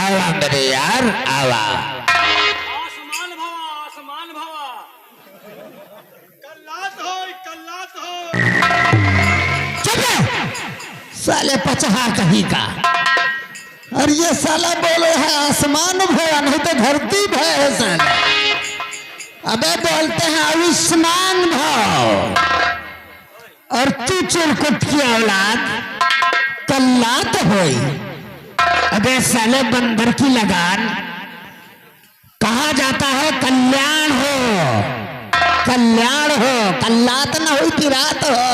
आवा मेरे यार आवा। आसमान भवा, आसमान भवा। कल्लात हो। चुप साले पचहा कहीं का। और ये साला बोले है आसमान भया नहीं तो धरती भय है साला। अबे बोलते हैं आयुष्मान भाव। और तू चिरकुट की औलाद कल्लात होई। अबे साले बंदर की लगान। कहा जाता है कल्याण हो, कल्याण हो, कल्लात ना हो पिरात हो।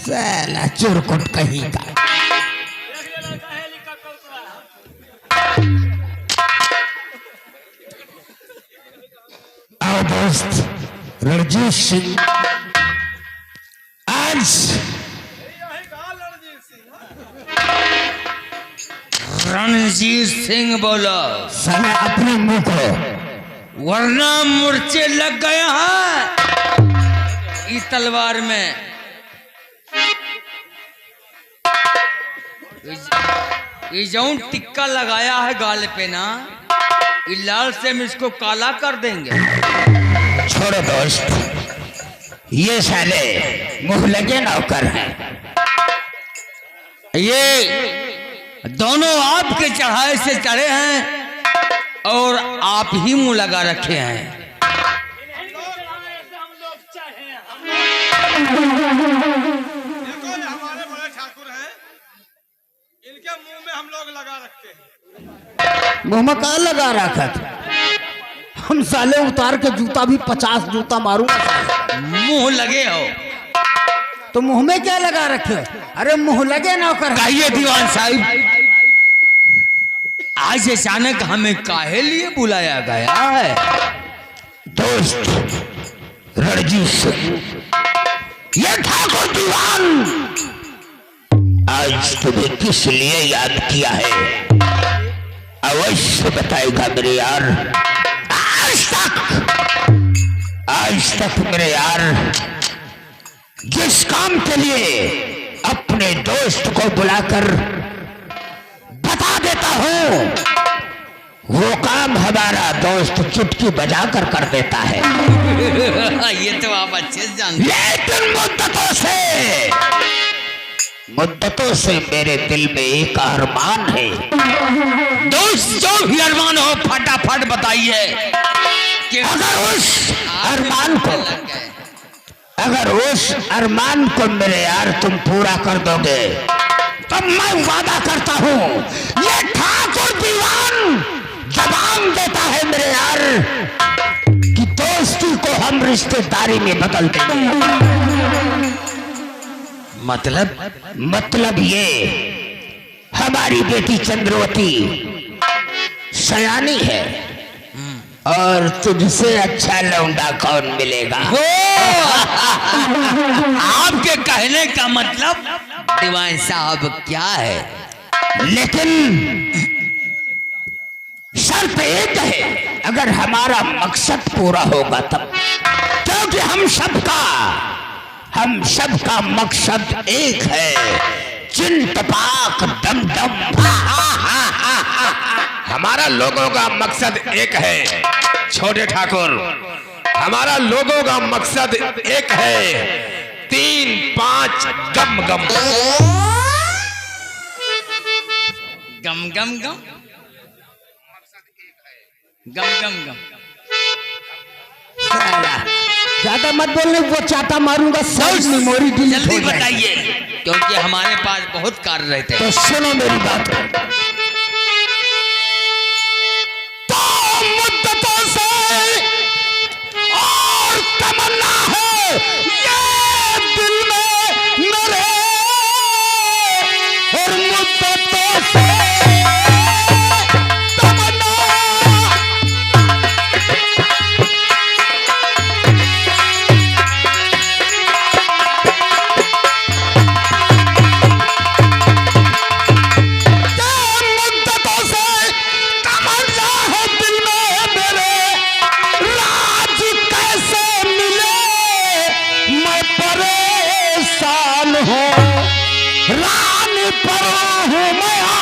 साला चिरकुट कहीं का। आओ दोस्त रणजीत सिंह आज रणजीत सिंह बोलो साला अपने मुंह को, वरना मूर्छे लग गए हैं इस तलवार में। ये जौन टिक्का लगाया है गाल पे ना, ये लाल से हम इसको काला कर देंगे। छोड़ो दोस्त, ये साले मुंह लगे नौकर हैं। ये दोनों आपके चढ़ाए से चढ़े हैं और आप ही मुंह लगा रखे हैं। हमारे बड़े ठाकुर हैं, इनके मुंह में हम लोग लगा रखते हैं। मुंह में कहा लगा रखा था? हम साले उतार के जूता भी 50 जूता मारूंगा। मुंह लगे हो तो मुंह में क्या लगा रखे? अरे मुंह लगे नौकर। कहिए दीवान साहब, आज अचानक हमें काहे लिए बुलाया गया है? दोस्त रणजीत सिंह, ये ठाकुर दीवान आज तुम्हें किस लिए याद किया है अवश्य बताएगा मेरे यार। आज तक मेरे यार जिस काम के लिए अपने दोस्त को बुलाकर बता देता हूं, वो काम हमारा दोस्त चुटकी बजाकर कर देता है। ये तो आप अच्छे से जानते हैं। लेकिन मुद्दतों से मेरे दिल में एक अरमान है। दोस्त जो भी अरमान हो फटाफट बताइए कि अगर उस अरमान को मेरे यार तुम पूरा कर दोगे तो मैं वादा करता हूं, ये ठाकुर दीवान जबान देता है मेरे यार कि दोस्ती को हम रिश्तेदारी में बदल देंगे। मतलब ये हमारी बेटी चंद्रवती सयानी है और तुझसे अच्छा लौंडा कौन मिलेगा? आपके कहने का मतलब दीवान साहब क्या है? लेकिन शर्त एक है, अगर हमारा मकसद पूरा होगा तब, क्योंकि हम सबका मकसद एक है, चिंतपाक दम दम। हमारा लोगों का मकसद एक है छोटे ठाकुर, हमारा लोगों का मकसद एक है, 3-5 गम गम गम गम गम गम गम गम। ज्यादा मत बोलने, वो चाटा मारूंगा, सब मेमोरी डिलीट हो जल्दी जाएगी। बताइए क्योंकि हमारे पास बहुत कार्य रहते हैं। तो सुनो मेरी बात, तो मुद्दतों से और तमन्ना है ये दिल में मेरे, और मुद्दतों से तमन्ना।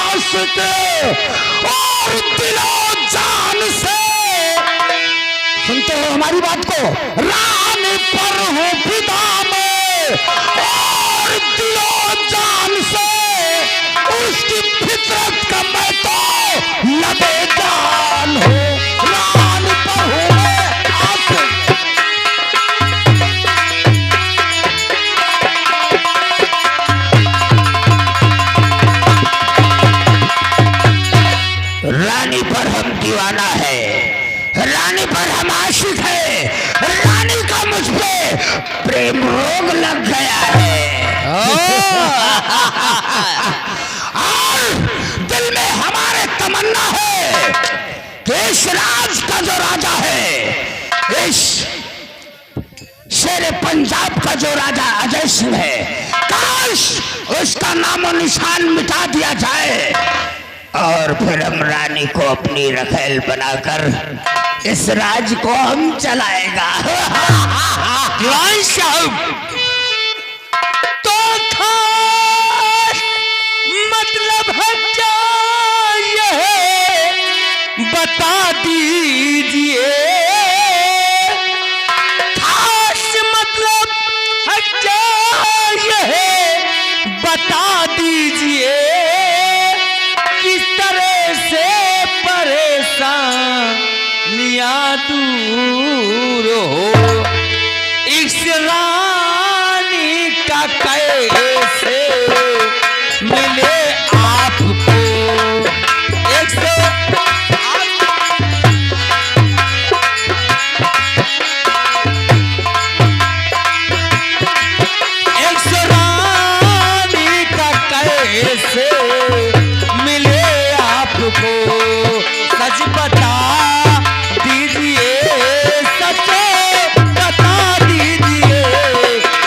आशिक और दिलो जान से, सुनते हो हमारी बात को, रानी पर हूँ फिदा में और दिलो जान से, उसकी फितरत का मैं तो लबे जान हूँ, रानी पर हूँ मैं आशिक। रानी पर हम दीवाना है, रानी पर हम आशिक है, रानी का मुझ पे प्रेम रोग लग गया है। और दिल में हमारे तमन्ना है कि इस राज का जो राजा है, इस शेर पंजाब का जो राजा अजय सिंह है, काश उसका नामो निशान मिटा दिया जाए और फिर हम रानी को अपनी रखेल बनाकर इस राज को हम चलाएगा। दीवान साहब, तो खास मतलब है क्या ये बता दीजिए, खास मतलब है क्या ये बता दीजिए, किस तरह से परेशान निया दूर हो, इस रानी का कैसे मिले आपको, एक से रानी का कैसे मिले आपको, सच बता दीजिए, सच बता दीजिए,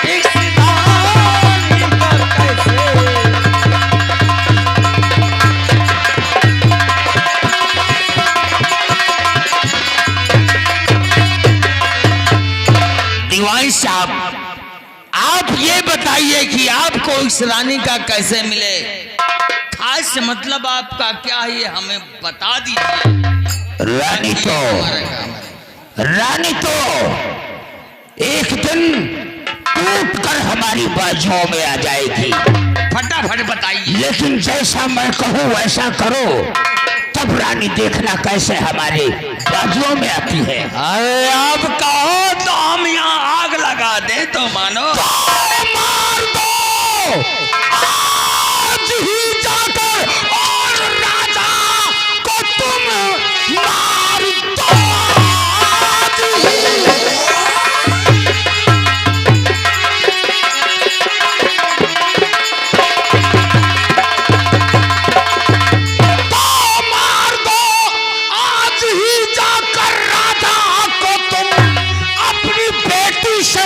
इस रानी का कैसे। दीवान साहब, आप ये बताइए कि आपको इस रानी का कैसे मिले, खास मतलब आपका क्या है ये हमें बता दीजिए। रानी तो एक दिन टूट कर हमारी बाजुओं में आ जाएगी। फटाफट बताइए। लेकिन जैसा मैं कहूँ वैसा करो, तब रानी देखना कैसे हमारे बाजुओं में आती है। अरे आप कहो तो हम यहाँ आग लगा दे तो मानो। मार दो आज ही जाकर, और राजा को तुम मार दो आज ही।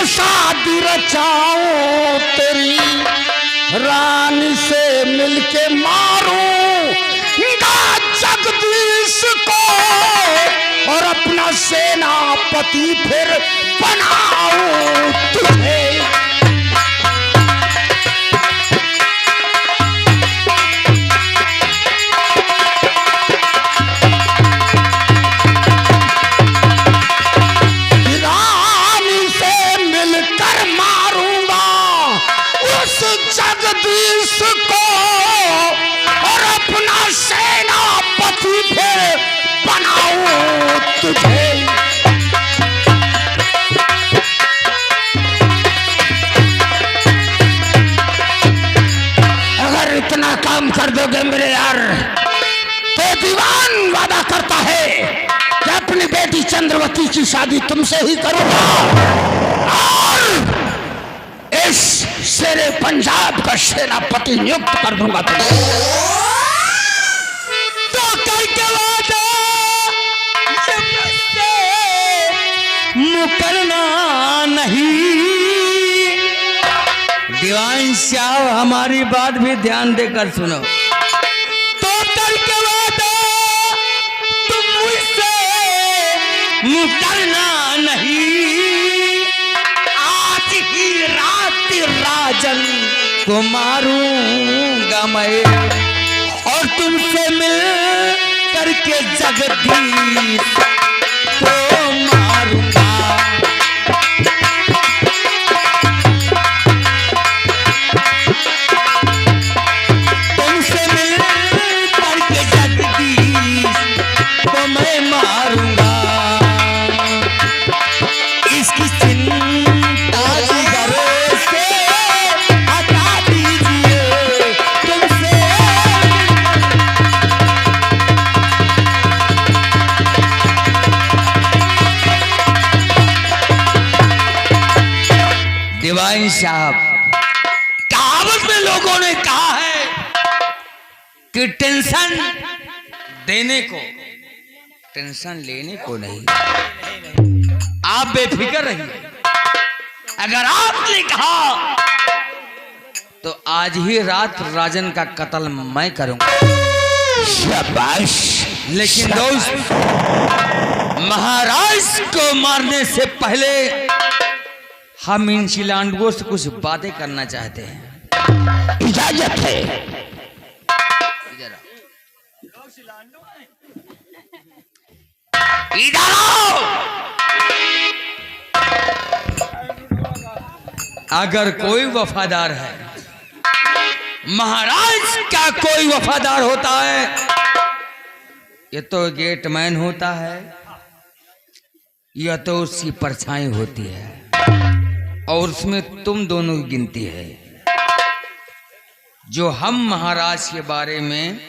शादी रचाऊं तेरी रानी से मिलके मारूं जगदीश को, और अपना सेनापति फिर बनाऊं तुझे। जगदीश को और अपना सेनापति फिर बनाऊं तुझे। अगर इतना काम कर दोगे मेरे यार, तो दीवान वादा करता है कि अपनी बेटी चंद्रवती की शादी तुमसे ही करूंगा, और इस शेरे पंजाब का सेनापति नियुक्त कर दूंगा तुम्हें। तो करके वादा मुझसे मुकरना नहीं। दीवान साहब, हमारी बात भी ध्यान देकर सुनो। तो करके वादा तुम मुझसे मुकरना नहीं, आज ही रात राजन को मारूंगा मैं, और तुम तुमसे मिल करके जगदीश को मारूंगा। तुमसे मिल करके जगदीश को मैं मारूंगा। इसकी चिंता जिगर से हटा दीजिए। तुमसे दीवान साहब, कहावत में लोगों ने कहा है कि टेंशन देने को, टेंशन लेने को नहीं। आप बेफिक्र रहिए। अगर आपने कहा तो आज ही रात राजन का कत्ल मैं करूंगा। शाबाश। लेकिन दोस्त, महाराज को मारने से पहले हम इन शिलांडुओं से कुछ बातें करना चाहते हैं। इजाजत है। इधर आओ। इधर आओ। अगर कोई वफादार है, महाराज का कोई वफादार होता है, ये तो गेटमैन होता है, यह तो उसकी परछाई होती है, और उसमें तुम दोनों की गिनती है। जो हम महाराज के बारे में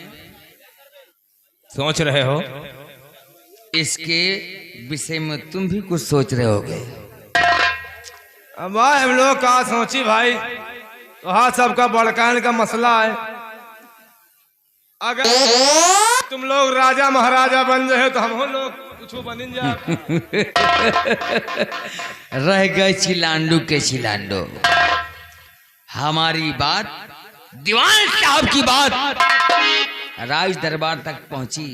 सोच रहे हो, इसके विषय में तुम भी कुछ सोच रहे होगे। अब भाई हम लोग कहा सोची भाई, तो हाँ सबका बड़काने का मसला है। अगर तुम लोग राजा महाराजा बन रहे तो हम लोग कुछ बन जाए। रह गए चिलांडू के चिलांडू। हमारी बात, दीवान साहब की बात राज दरबार तक पहुंची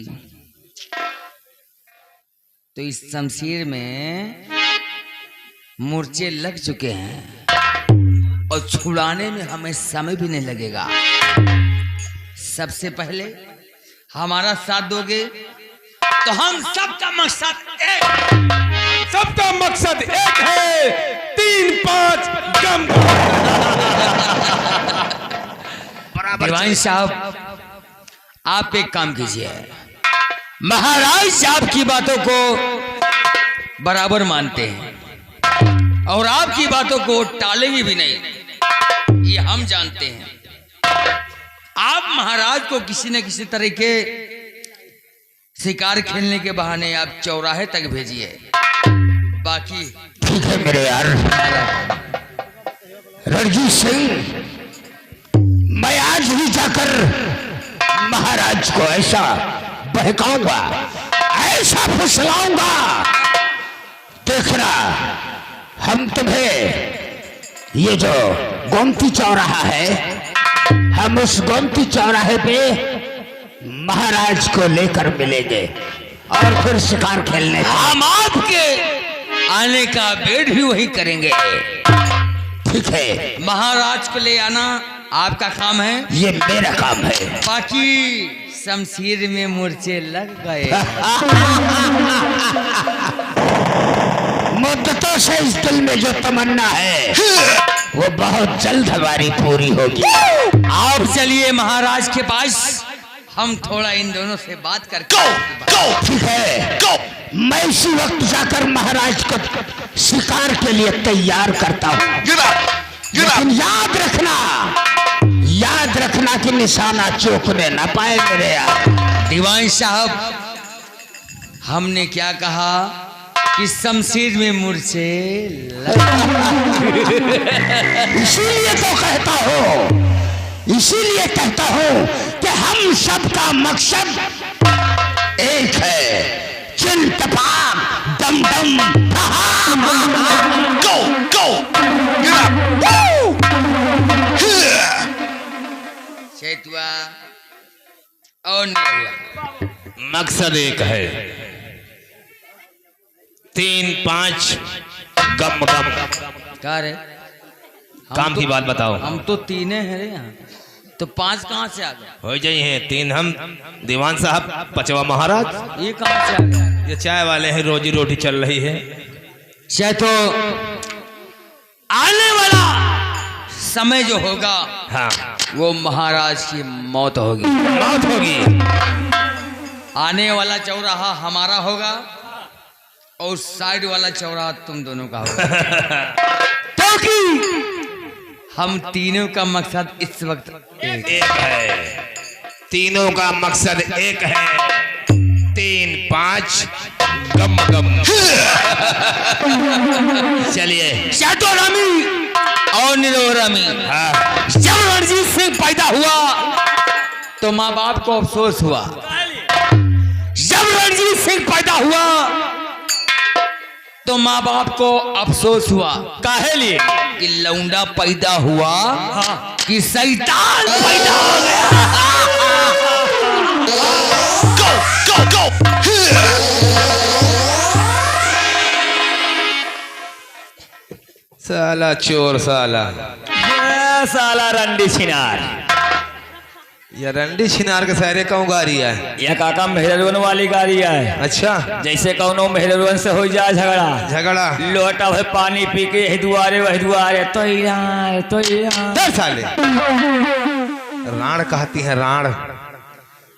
तो इस शमशीर में मूर्छे लग चुके हैं और छुड़ाने में हमें समय भी नहीं लगेगा। सबसे पहले हमारा साथ दोगे तो हम सबका मकसद एक, सबका मकसद एक है, 3-5 गम। दीवान साहब, आप एक काम कीजिए, महाराज साहब की बातों को बराबर मानते हैं और आपकी बातों को टालेंगे भी नहीं, ये हम जानते हैं। आप महाराज को किसी न किसी तरह के शिकार खेलने के बहाने आप चौराहे तक भेजिए। बाकी ठीक है मेरे यार रणजीत सिंह, मैं आज ही जाकर महाराज को ऐसा बहकाऊंगा, ऐसा फुसलाऊंगा, देखना हम तुम्हें ये जो गोमती चौराहा है, हम उस गोमती चौराहे पे महाराज को लेकर मिलेंगे और फिर शिकार खेलने हम आपके आने का वेट भी वही करेंगे। ठीक है, महाराज को ले आना आपका काम है, ये मेरा काम है। बाकी शमशीर में मूर्छे लग गए। मुद्दतों से इस दिल में जो तमन्ना है वो बहुत जल्द हमारी पूरी होगी। आप चलिए महाराज के पास, हम थोड़ा इन दोनों से बात करके ठीक है, मैं इसी वक्त जाकर महाराज को शिकार के लिए तैयार करता हूँ। लेकिन याद रखना कि निशाना चूकने न पाए मेरे यार। दीवान साहब, हमने क्या कहा कि शमशीर में मूर्छे इसीलिए कहता हूँ कि हम सबका मकसद एक है, चिन तपाक दम दम। चेतुआ और नहीं हुआ। मकसद एक है, 3-5 गम गम। क्या रे, काम की बात बताओ। हम तो तीने हैं रे यहाँ, तो 5 कहाँ से आ गए? हो जाइए 3 हम दीवान साहब 5वां महाराज। ये कहाँ से आ गए? ये चाय वाले हैं, रोजी रोटी चल रही है। चाहे तो आने वाला समय जो होगा हाँ वो महाराज की मौत होगी। मौत होगी। आने वाला चौराहा हमारा होगा और साइड वाला चौराहा तुम दोनों का होगा। क्योंकि हम तीनों का मकसद इस वक्त एक एक है, तीनों का मकसद एक है। 3 5 गम गम। चलिए शातोरामी और निरोरामी। हाँ जब रणजीत सिंह पैदा हुआ तो माँ बाप को अफसोस हुआ। जब रणजीत सिंह पैदा हुआ तो माँ बाप को अफसोस हुआ। काहे लिए? कि लौंडा पैदा हुआ कि शैतान पैदा हो गया। go go साला चोर साला। साला रंडी छिनार। ये रंडी छिनार के सारे क्यों गाड़ी है? यह काका मेहरवन वाली गाड़ी है। अच्छा जैसे कौनो मेहरवन से हो जाए झगड़ा, झगड़ा लोटा भर पानी पी के यही दुआरे वही दुआरे तो दर साले। राण कहती है राण।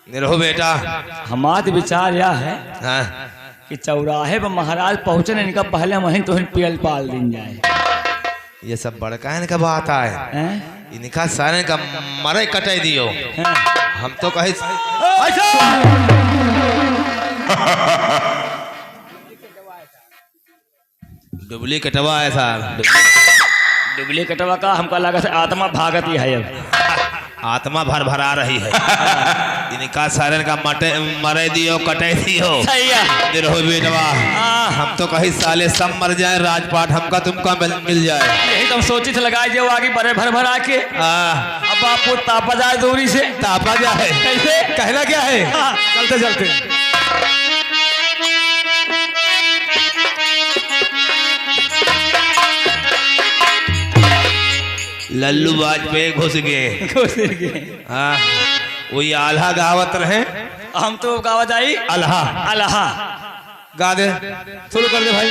निरहो बेटा। हमारा विचार यह है हाँ कि चौराहे पर महाराज पहुंचे इनका पहले वहीं तो पियल पाल दिन जाए। ये सब बड़का इनका बात है। हैं? इनका सारे का मरे कटे दियो। हैं? हम तो कहे डुबली कटवा है साहब। डुप्लीकेटवा का हमका लगा से आत्मा भागती है अब। आत्मा भर भरा रही है। इनका सारे का मरे दियो कटे दियो। सही है। निरहो बेटवा। हम तो कहीं साले सब मर जाए, राजपाट हमका तुमका मिल जाए। यही तुम सोची थे लगाए जो आगे बड़े भर भर आके अब आपको तापा जाए दूरी से। तापा जाए कैसे? कहना क्या है? चलते चलते लल्लू वाजपेयी घुस गए। हाँ वही आल्हा गावत रहे। हम तो गावा जाई अल्हा अल्लाह। गा दे, शुरू कर दे भाई।